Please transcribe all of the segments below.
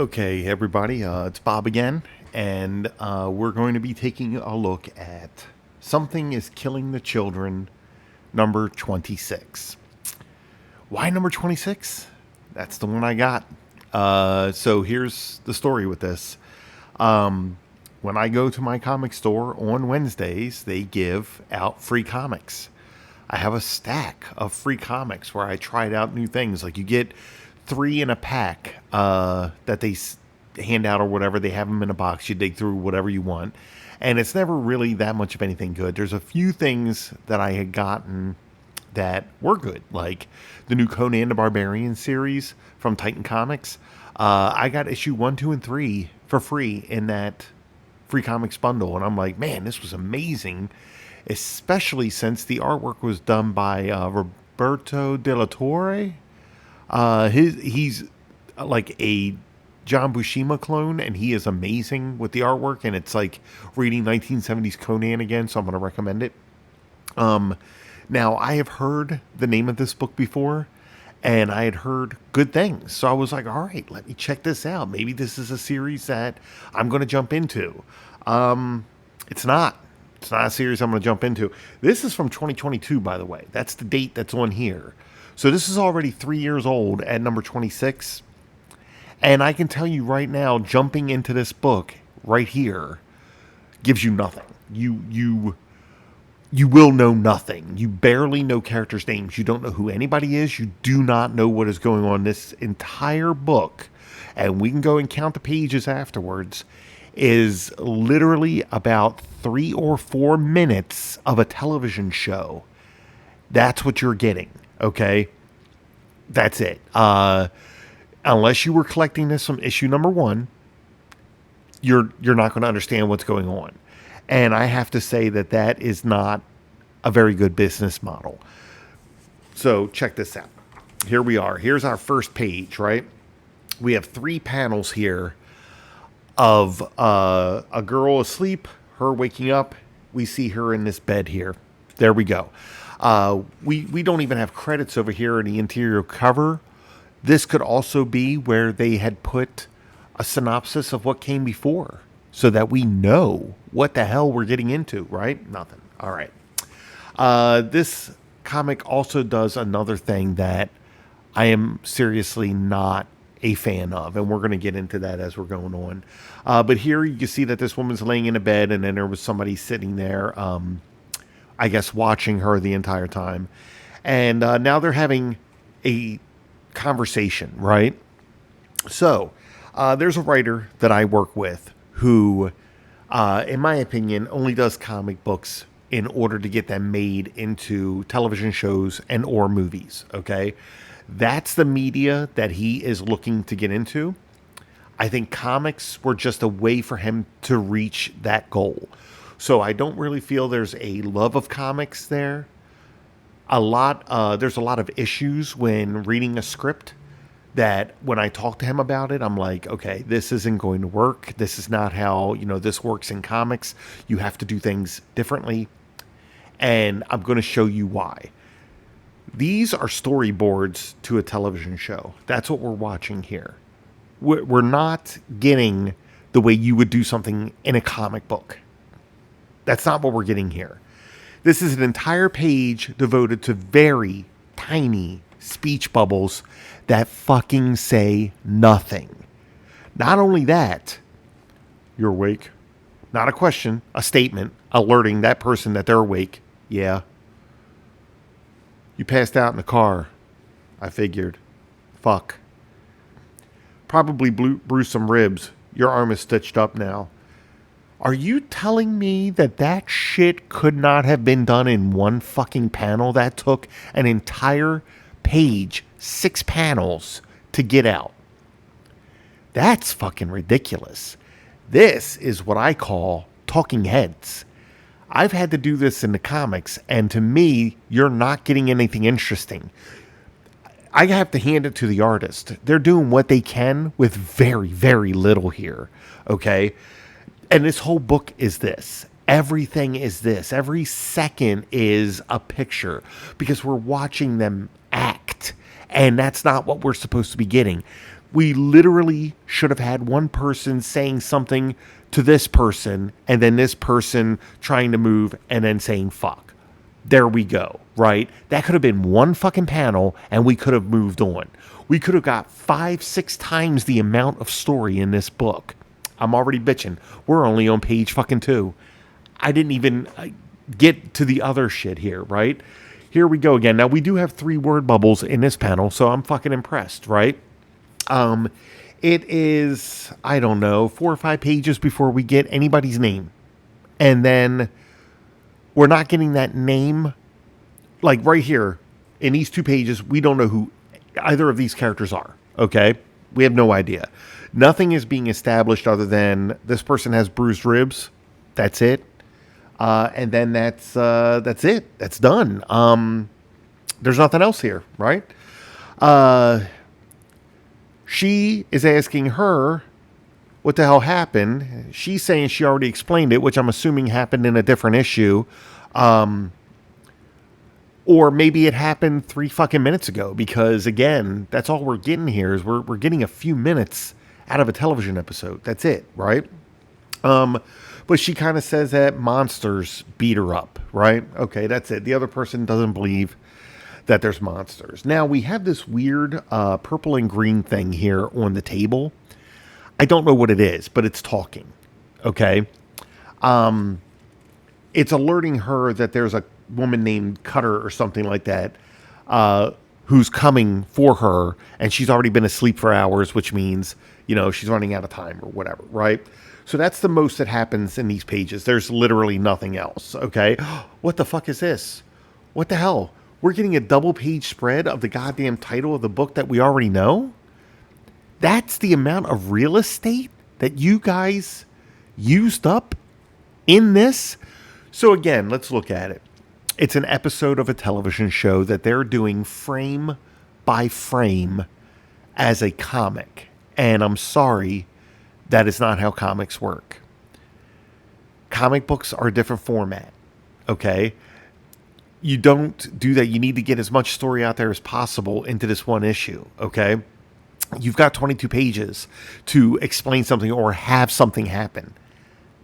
Okay, everybody, it's Bob again, and we're going to be taking a look at Something is Killing the Children, number 26. Why number 26? That's the one I got. So here's the story with this. When I go to my comic store on Wednesdays, they give out free comics. I have a stack of free comics where I tried out new things. Like you get three in a pack that they hand out or whatever. They have them in a box. You dig through whatever you want. And it's never really that much of anything good. There's a few things that I had gotten that were good, like the new Conan the Barbarian series from Titan Comics. I got issue 1, 2, and 3 for free in that free comics bundle. And I'm like, man, this was amazing, especially since the artwork was done by Roberto De La Torre. He's like a John Buscema clone, and he is amazing with the artwork. And it's like reading 1970s Conan again, so I'm going to recommend it. Now, I have heard the name of this book before, and I had heard good things. So I was like, all right, let me check this out. Maybe this is a series that I'm going to jump into. It's not. It's not a series I'm going to jump into. This is from 2022, by the way. That's the date that's on here. So this is already 3 years old at number 26. And I can tell you right now, jumping into this book right here gives you nothing. You will know nothing. You barely know characters' names. You don't know who anybody is. You do not know what is going on. This entire book, and we can go and count the pages afterwards, is literally about 3 or 4 minutes of a television show. That's what you're getting, okay? That's it. Unless you were collecting this from issue number 1, you're not going to understand what's going on. And I have to say that is not a very good business model. So check this out. Here we are. Here's our first page, right? We have 3 panels here of a girl asleep, her waking up. We see her in this bed here. There we go. We don't even have credits over here in the interior cover. This could also be where they had put a synopsis of what came before, so that we know what the hell we're getting into, right? Nothing. All right. This comic also does another thing that I am seriously not a fan of, and we're going to get into that as we're going on. But here you can see that this woman's laying in a bed, and then there was somebody sitting there, I guess, watching her the entire time. And now they're having a conversation, right? So there's a writer that I work with who, in my opinion, only does comic books in order to get them made into television shows and or movies, okay? That's the media that he is looking to get into. I think comics were just a way for him to reach that goal. So I don't really feel there's a love of comics there. There's a lot of issues when reading a script that when I talk to him about it, I'm like, okay, this isn't going to work. This is not how, this works in comics. You have to do things differently. And I'm going to show you why. These are storyboards to a television show. That's what we're watching here. We're not getting the way you would do something in a comic book. That's not what we're getting here. This is an entire page devoted to very tiny speech bubbles that fucking say nothing. Not only that, you're awake. Not a question, a statement alerting that person that they're awake. Yeah. You passed out in the car. I figured. Fuck. Probably bruised some ribs. Your arm is stitched up now. Are you telling me that shit could not have been done in one fucking panel? That took an entire page, 6 panels to get out. That's fucking ridiculous. This is what I call talking heads. I've had to do this in the comics, and to me, you're not getting anything interesting. I have to hand it to the artist. They're doing what they can with very, very little here, okay? And this whole book is this. Everything is this. Every second is a picture because we're watching them act. And that's not what we're supposed to be getting. We literally should have had one person saying something to this person and then this person trying to move and then saying fuck. There we go, right? That could have been one fucking panel and we could have moved on. We could have got 5-6 times the amount of story in this book. I'm already bitching. We're only on page fucking 2. I didn't even get to the other shit here, right? Here we go again. Now, we do have 3 word bubbles in this panel, so I'm fucking impressed, right? It is, I don't know, 4 or 5 pages before we get anybody's name. And then we're not getting that name. Like right here, in these 2 pages, we don't know who either of these characters are, okay? We have no idea. Nothing is being established other than this person has bruised ribs. That's it. And then that's it. That's done. There's nothing else here, right? She is asking her what the hell happened. She's saying she already explained it, which I'm assuming happened in a different issue. Or maybe it happened 3 fucking minutes ago, because again, that's all we're getting here is we're getting a few minutes out of a television episode. That's it, right? But she kind of says that monsters beat her up, right? Okay, that's it. The other person doesn't believe that there's monsters. Now, we have this weird purple and green thing here on the table. I don't know what it is, but it's talking, okay? It's alerting her that there's a woman named Cutter or something like that who's coming for her, and she's already been asleep for hours, which means, you know, she's running out of time or whatever, right? So that's the most that happens in these pages. There's literally nothing else, okay? What the fuck is this? What the hell? We're getting a double page spread of the goddamn title of the book that we already know? That's the amount of real estate that you guys used up in this? So again, let's look at it. It's an episode of a television show that they're doing frame by frame as a comic. And I'm sorry, that is not how comics work. Comic books are a different format, okay? You don't do that. You need to get as much story out there as possible into this one issue, okay? You've got 22 pages to explain something or have something happen.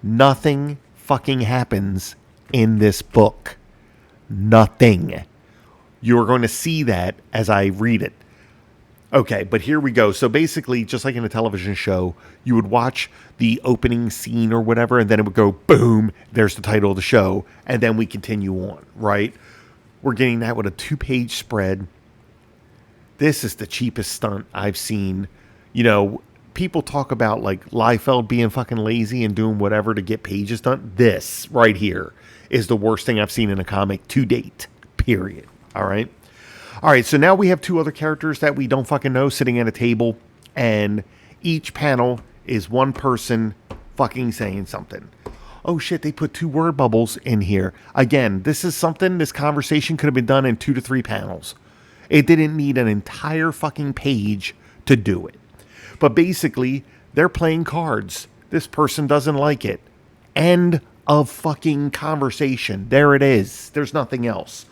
Nothing fucking happens in this book. Nothing. You're going to see that as I read it. Okay, but here we go. So basically, just like in a television show, you would watch the opening scene or whatever, and then it would go, boom, there's the title of the show, and then we continue on, right? We're getting that with a 2-page spread. This is the cheapest stunt I've seen. You know, people talk about, like, Liefeld being fucking lazy and doing whatever to get pages done. This right here is the worst thing I've seen in a comic to date, period. All right? All right, so now we have 2 other characters that we don't fucking know sitting at a table, and each panel is one person fucking saying something. Oh shit, they put 2 word bubbles in here. Again, this conversation could have been done in 2 to 3 panels. It didn't need an entire fucking page to do it. But basically, they're playing cards. This person doesn't like it. End of fucking conversation. There it is. There's nothing else.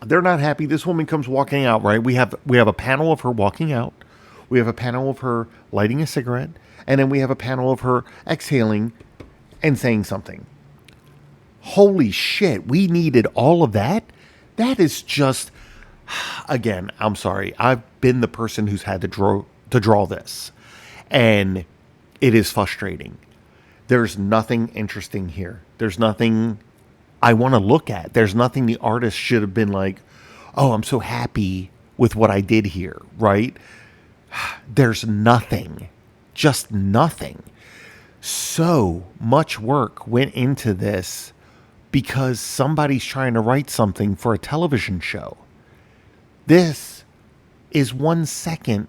They're not happy. This woman comes walking out, right? We have a panel of her walking out. We have a panel of her lighting a cigarette. And then we have a panel of her exhaling and saying something. Holy shit. We needed all of that? That is just... Again, I'm sorry. I've been the person who's had to draw this. And it is frustrating. There's nothing interesting here. There's nothing I want to look at. There's nothing the artist should have been like, oh, I'm so happy with what I did here, right? There's nothing. Just nothing. So much work went into this because somebody's trying to write something for a television show. This is 1 second,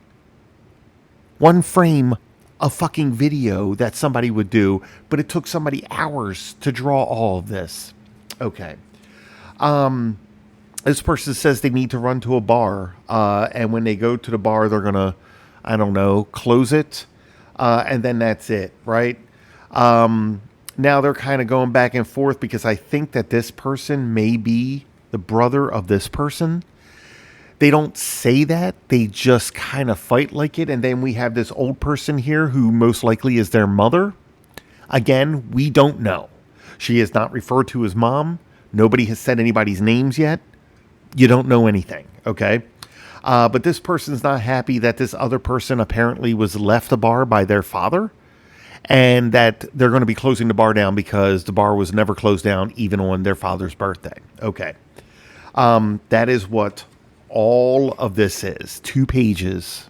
1 frame of fucking video that somebody would do, but it took somebody hours to draw all of this. Okay. This person says they need to run to a bar, and when they go to the bar, they're going to, I don't know, close it, and then that's it, right? Now they're kind of going back and forth because I think that this person may be the brother of this person. They don't say that. They just kind of fight like it. And then we have this old person here who most likely is their mother. Again, we don't know. She is not referred to as mom. Nobody has said anybody's names yet. You don't know anything, okay? But this person's not happy that this other person apparently was left the bar by their father, and that they're going to be closing the bar down because the bar was never closed down even on their father's birthday. Okay. That is what all of this is. 2 pages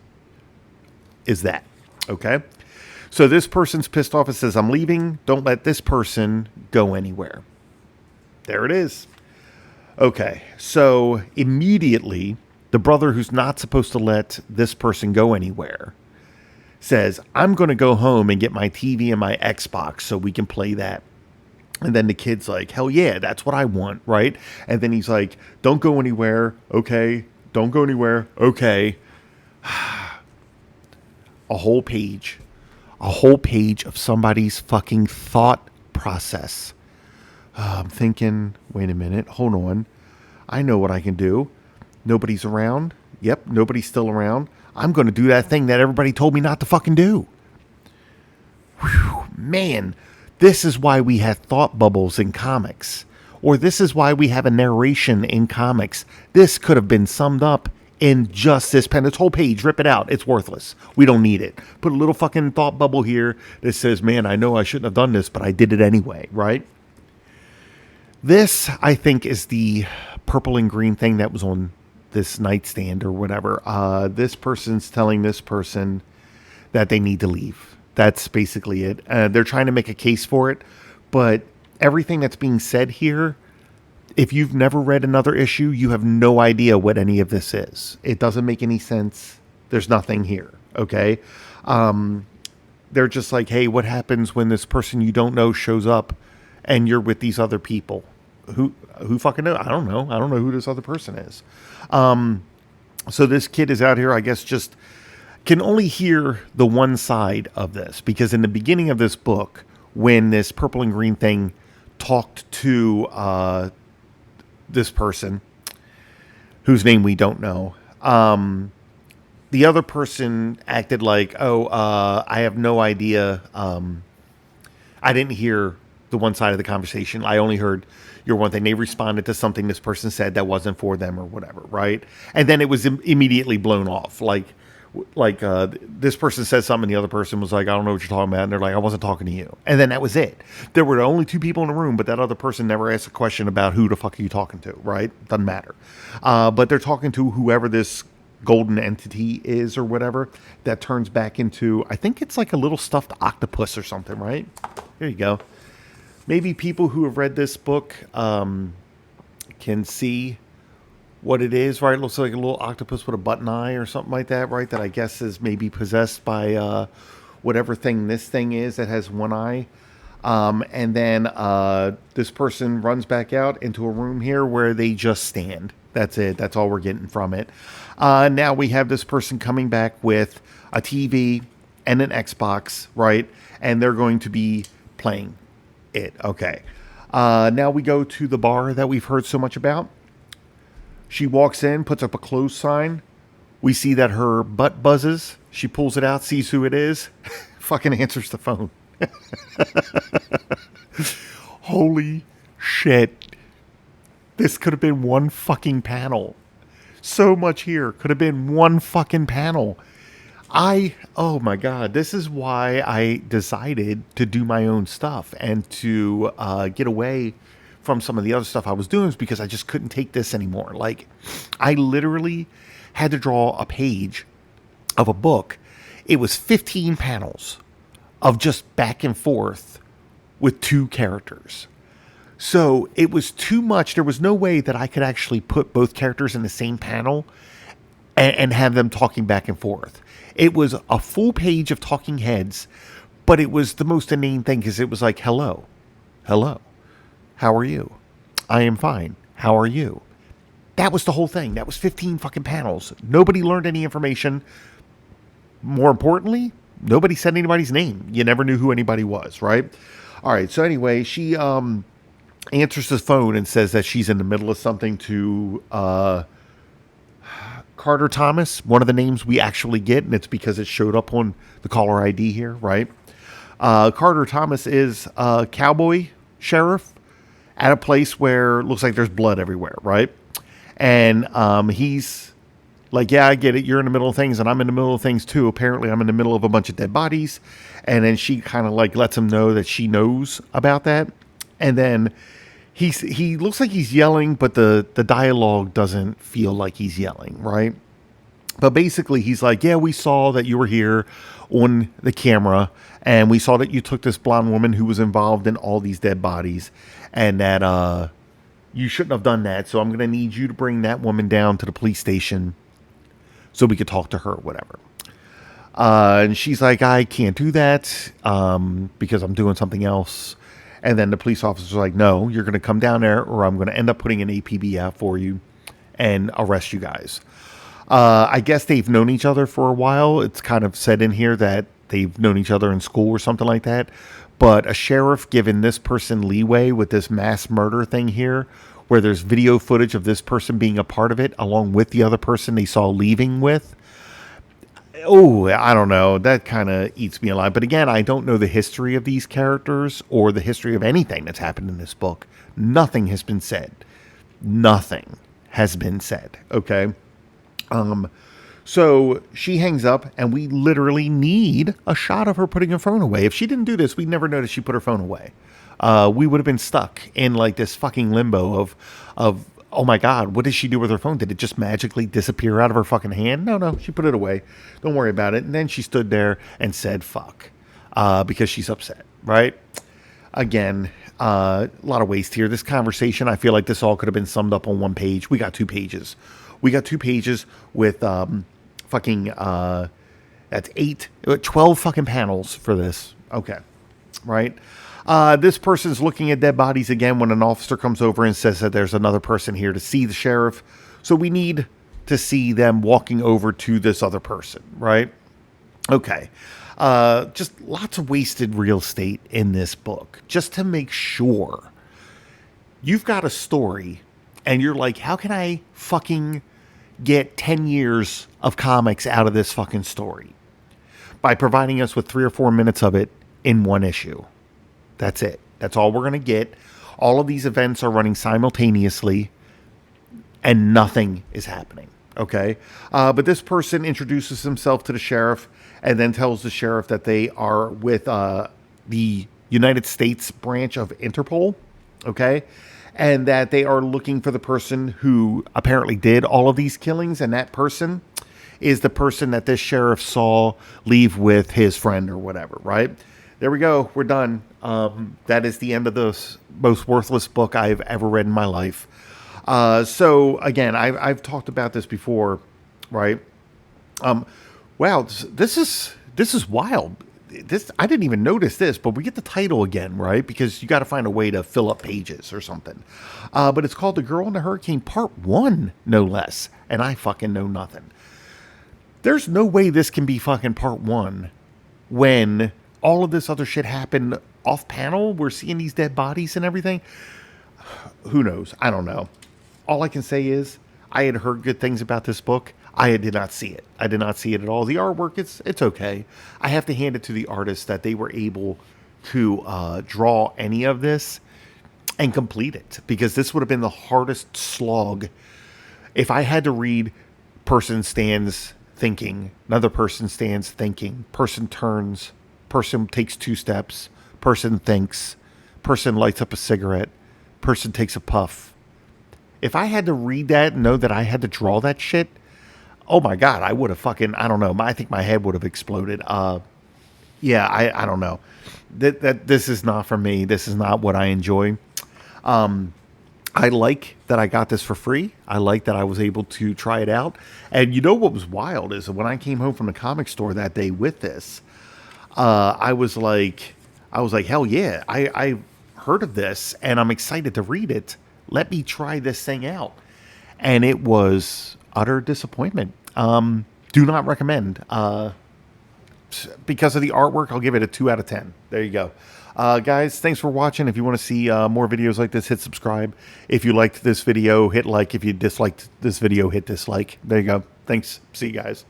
is that. Okay. So this person's pissed off and says, I'm leaving. Don't let this person go anywhere. There it is. Okay. So immediately, the brother who's not supposed to let this person go anywhere says, I'm going to go home and get my TV and my Xbox so we can play that. And then the kid's like, hell yeah, that's what I want, right? And then he's like, don't go anywhere, okay? Don't go anywhere, okay? A whole page of somebody's fucking thought process. I'm thinking, wait a minute, hold on. I know what I can do. Nobody's around. Yep, nobody's still around. I'm going to do that thing that everybody told me not to fucking do. Whew, man, this is why we have thought bubbles in comics. Or this is why we have a narration in comics. This could have been summed up in just this pen. This whole page, rip it out. It's worthless. We don't need it. Put a little fucking thought bubble here that says, man, I know I shouldn't have done this, but I did it anyway, right? This, I think, is the purple and green thing that was on this nightstand or whatever. This person's telling this person that they need to leave. That's basically it. They're trying to make a case for it, but everything that's being said here, if you've never read another issue, you have no idea what any of this is. It doesn't make any sense. There's nothing here, okay? They're just like, hey, what happens when this person you don't know shows up and you're with these other people? Who fucking knows? I don't know. I don't know who this other person is. So this kid is out here, I guess, just can only hear the one side of this, because in the beginning of this book, when this purple and green thing talked to this person whose name we don't know, the other person acted like, I have no idea. I didn't hear the one side of the conversation. I only heard your one thing. They responded to something this person said that wasn't for them or whatever, right? And then it was immediately blown off. Like this person said something, and the other person was like, I don't know what you're talking about. And they're like, I wasn't talking to you. And then that was it. There were only 2 people in the room, but that other person never asked a question about who the fuck are you talking to, right? Doesn't matter. But they're talking to whoever this golden entity is or whatever that turns back into, I think it's like a little stuffed octopus or something, right? Here you go. Maybe people who have read this book can see what it is, right? It looks like a little octopus with a button eye or something like that, right? That I guess is maybe possessed by whatever thing this thing is that has one eye. And then this person runs back out into a room here where they just stand. That's it. That's all we're getting from it. Now we have this person coming back with a TV and an Xbox, right? And they're going to be playing it. Okay. Now we go to the bar that we've heard so much about. She walks in, puts up a closed sign. We see that her butt buzzes. She pulls it out, sees who it is. Fucking answers the phone. Holy shit. This could have been one fucking panel. So much here could have been one fucking panel. Oh my God, this is why I decided to do my own stuff and to get away from some of the other stuff I was doing, is because I just couldn't take this anymore. Like, I literally had to draw a page of a book. It was 15 panels of just back and forth with 2 characters. So it was too much. There was no way that I could actually put both characters in the same panel and have them talking back and forth. It was a full page of talking heads, but it was the most inane thing, because it was like, hello, how are you? I am fine. How are you? That was the whole thing. That was 15 fucking panels. Nobody learned any information. More importantly, nobody said anybody's name. You never knew who anybody was, right? All right, so anyway, she answers the phone and says that she's in the middle of something to Carter Thomas, one of the names we actually get, and it's because it showed up on the caller ID here, right? Carter Thomas is a cowboy sheriff at a place where it looks like there's blood everywhere, right? And he's like, yeah, I get it. You're in the middle of things, and I'm in the middle of things too. Apparently, I'm in the middle of a bunch of dead bodies. And then she kind of like lets him know that she knows about that. And then he looks like he's yelling, but the dialogue doesn't feel like he's yelling, right? But basically, he's like, yeah, we saw that you were here on the camera, and we saw that you took this blonde woman who was involved in all these dead bodies, and that you shouldn't have done that. So I'm going to need you to bring that woman down to the police station so we could talk to her, whatever. And she's like, I can't do that because I'm doing something else. And then the police officer's like, no, you're going to come down there or I'm going to end up putting an APB out for you and arrest you guys. I guess they've known each other for a while. It's kind of said in here that they've known each other in school or something like that. But a sheriff giving this person leeway with this mass murder thing here, where there's video footage of this person being a part of it along with the other person they saw leaving with. Oh, I don't know. That kind of eats me alive. But again, I don't know the history of these characters or the history of anything that's happened in this book. Nothing has been said. Nothing has been said. Okay. So she hangs up and we literally need a shot of her putting her phone away. If she didn't do this, we'd never notice she put her phone away. We would have been stuck in like this fucking limbo of, oh my God, what did she do with her phone? Did it just magically disappear out of her fucking hand? No, she put it away. Don't worry about it. And then she stood there and said, fuck, because she's upset, right? Again, a lot of waste here. This conversation, I feel like this all could have been summed up on one page. We got 2 pages. We got 2 pages with, that's 12 fucking panels for this. Okay. Right. This person's looking at dead bodies again when an officer comes over and says that there's another person here to see the sheriff. So we need to see them walking over to this other person, right? Okay. Just lots of wasted real estate in this book just to make sure you've got a story and you're like, how can I fucking get 10 years of comics out of this fucking story? By providing us with 3 or 4 minutes of it in one issue. That's it. That's all we're going to get. All of these events are running simultaneously and nothing is happening. Okay. But this person introduces himself to the sheriff and then tells the sheriff that they are with the United States branch of Interpol. Okay. And that they are looking for the person who apparently did all of these killings. And that person is the person that this sheriff saw leave with his friend or whatever, right? There we go. We're done. That is the end of the most worthless book I've ever read in my life. So again, I've talked about this before, right? Wow, this is wild. I didn't even notice this, but we get the title again, right? Because you got to find a way to fill up pages or something. But it's called The Girl in the Hurricane Part 1, no less. And I fucking know nothing. There's no way this can be fucking Part 1 when all of this other shit happened off panel. We're seeing these dead bodies and everything. Who knows? I don't know. All I can say is I had heard good things about this book. I did not see it. I did not see it at all. The artwork, it's okay. I have to hand it to the artists that they were able to draw any of this and complete it, because this would have been the hardest slog. If I had to read person stands thinking, another person stands thinking, person turns, person takes 2 steps, person thinks, person lights up a cigarette, person takes a puff. If I had to read that and know that I had to draw that shit, oh my God, I would have fucking, I don't know. I think my head would have exploded. Yeah, I don't know. This is not for me. This is not what I enjoy. I like that I got this for free. I like that I was able to try it out. And you know what was wild is when I came home from the comic store that day with this, I was like, hell yeah, I heard of this and I'm excited to read it. Let me try this thing out. And it was utter disappointment. Do not recommend. Because of the artwork, I'll give it a 2 out of 10. There you go. Guys, thanks for watching. If you want to see more videos like this, hit subscribe. If you liked this video, hit like. If you disliked this video, hit dislike. There you go. Thanks. See you guys.